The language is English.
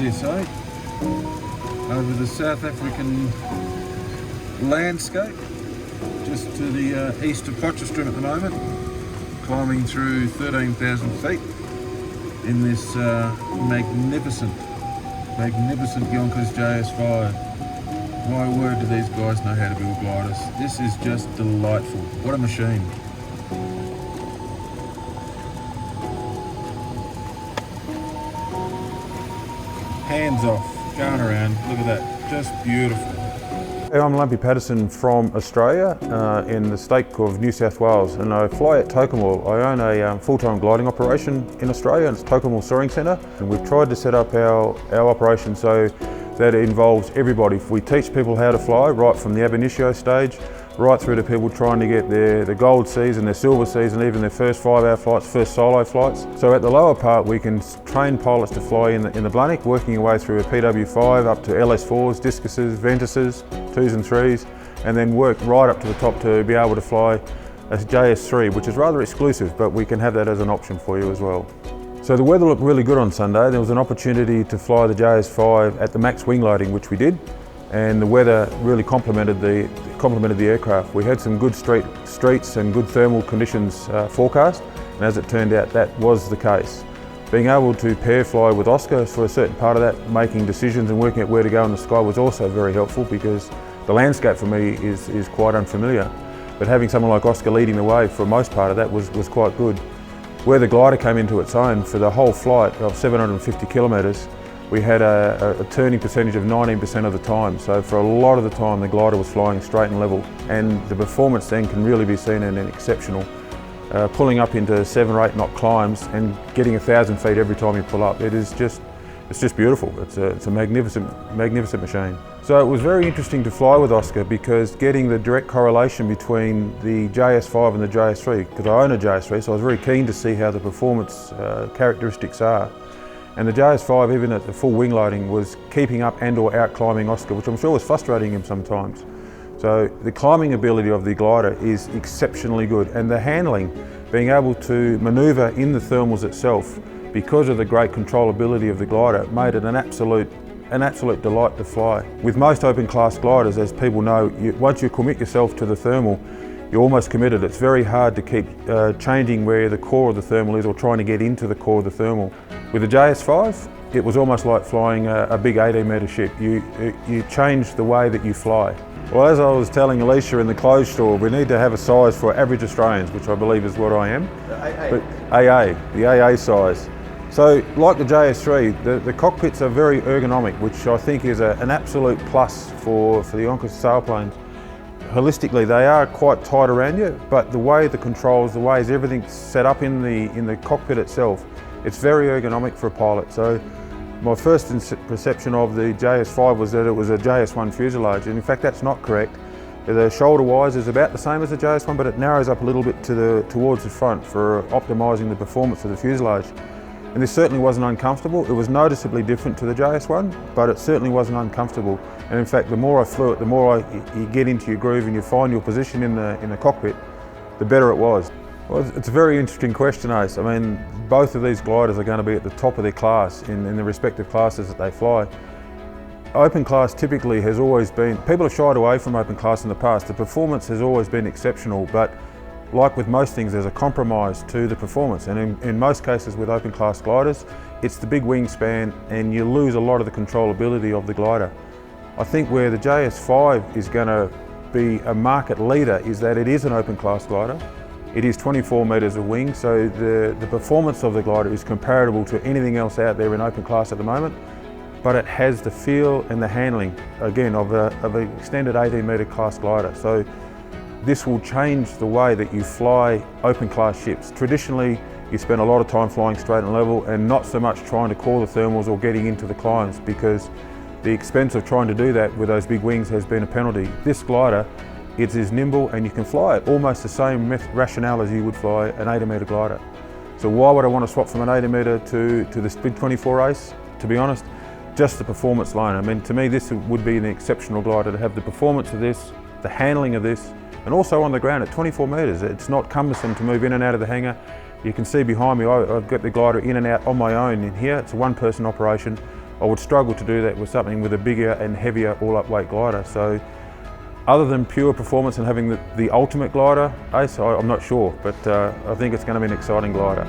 this, eh? Over the South African landscape, just to the east of Potchefstroom at the moment, climbing through 13,000 feet in this magnificent Yonkers JS5. My word, do these guys know how to build gliders. This is just delightful. What a machine. Hands off, going around, look at that, just beautiful. Hey, I'm Lumpy Paterson from Australia in the state of New South Wales, and I fly at Tokemall. I own a full-time gliding operation in Australia, and it's Tokemall Soaring Centre. And we've tried to set up our operation so that it involves everybody. We teach people how to fly right from the ab initio stage, right through to people trying to get their gold Cs and their silver Cs and even their first 5-hour flights, first solo flights. So at the lower part we can train pilots to fly in the Blanic, working your way through a PW5 up to LS4s, Discuses, Ventuses, 2s and 3s, and then work right up to the top to be able to fly a JS3, which is rather exclusive, but we can have that as an option for you as well. So the weather looked really good on Sunday. There was an opportunity to fly the JS5 at the max wing loading, which we did, and the weather really complemented the aircraft. We had some good streets and good thermal conditions forecast, and as it turned out, that was the case. Being able to pair fly with Oscar for a certain part of that, making decisions and working out where to go in the sky was also very helpful, because the landscape for me is quite unfamiliar. But having someone like Oscar leading the way for most part of that was quite good. Where the glider came into its own, for the whole flight of 750 kilometres, we had a turning percentage of 19% of the time. So for a lot of the time the glider was flying straight and level, and the performance then can really be seen in an exceptional. Pulling up into 7 or 8 knot climbs and getting 1,000 feet every time you pull up, it's just beautiful. It's a magnificent machine. So it was very interesting to fly with Oscar, because getting the direct correlation between the JS5 and the JS3, because I own a JS3, so I was very keen to see how the performance characteristics are. And the JS5, even at the full wing loading, was keeping up and or out climbing Oscar, which I'm sure was frustrating him sometimes. So the climbing ability of the glider is exceptionally good, and the handling, being able to manoeuvre in the thermals itself, because of the great controllability of the glider, made it an absolute delight to fly. With most open class gliders, as people know, once you commit yourself to the thermal, you're almost committed. It's very hard to keep changing where the core of the thermal is, or trying to get into the core of the thermal. With the JS5, it was almost like flying a big 18-metre ship. You change the way that you fly. Well, as I was telling Alicia in the clothes store, we need to have a size for average Australians, which I believe is what I am. The AA size. So, like the JS3, the cockpits are very ergonomic, which I think is an absolute plus for the Yonkers sailplanes. Holistically, they are quite tight around you, but the way the controls, the ways everything's set up in the cockpit itself, it's very ergonomic for a pilot. So, my first perception of the JS5 was that it was a JS1 fuselage, and in fact that's not correct. The shoulder-wise is about the same as the JS1, but it narrows up a little bit towards the front for optimising the performance of the fuselage. And this certainly wasn't uncomfortable. It was noticeably different to the JS1, but it certainly wasn't uncomfortable. And in fact, the more I flew it, the more you get into your groove and you find your position in the cockpit, the better it was. Well, it's a very interesting question, Ace. I mean, both of these gliders are going to be at the top of their class in the respective classes that they fly. Open class typically has always been, people have shied away from open class in the past. The performance has always been exceptional, but like with most things, there's a compromise to the performance. And in most cases with open class gliders, it's the big wingspan and you lose a lot of the controllability of the glider. I think where the JS5 is going to be a market leader is that it is an open class glider. It is 24 metres of wing, so the performance of the glider is comparable to anything else out there in open class at the moment, but it has the feel and the handling, again, of an extended 18-metre class glider. So this will change the way that you fly open class ships. Traditionally, you spend a lot of time flying straight and level and not so much trying to core the thermals or getting into the climbs, because the expense of trying to do that with those big wings has been a penalty. This glider, it is nimble and you can fly it almost the same rationale as you would fly an 80-metre glider. So why would I want to swap from an 80-metre to the Spid 24 Ace? To be honest, just the performance line. I mean, to me this would be an exceptional glider to have the performance of this, the handling of this, and also on the ground at 24 metres. It's not cumbersome to move in and out of the hangar. You can see behind me, I've got the glider in and out on my own in here. It's a one-person operation. I would struggle to do that with something with a bigger and heavier all-up weight glider. So other than pure performance and having the ultimate glider, Ace, I'm not sure, but I think it's going to be an exciting glider.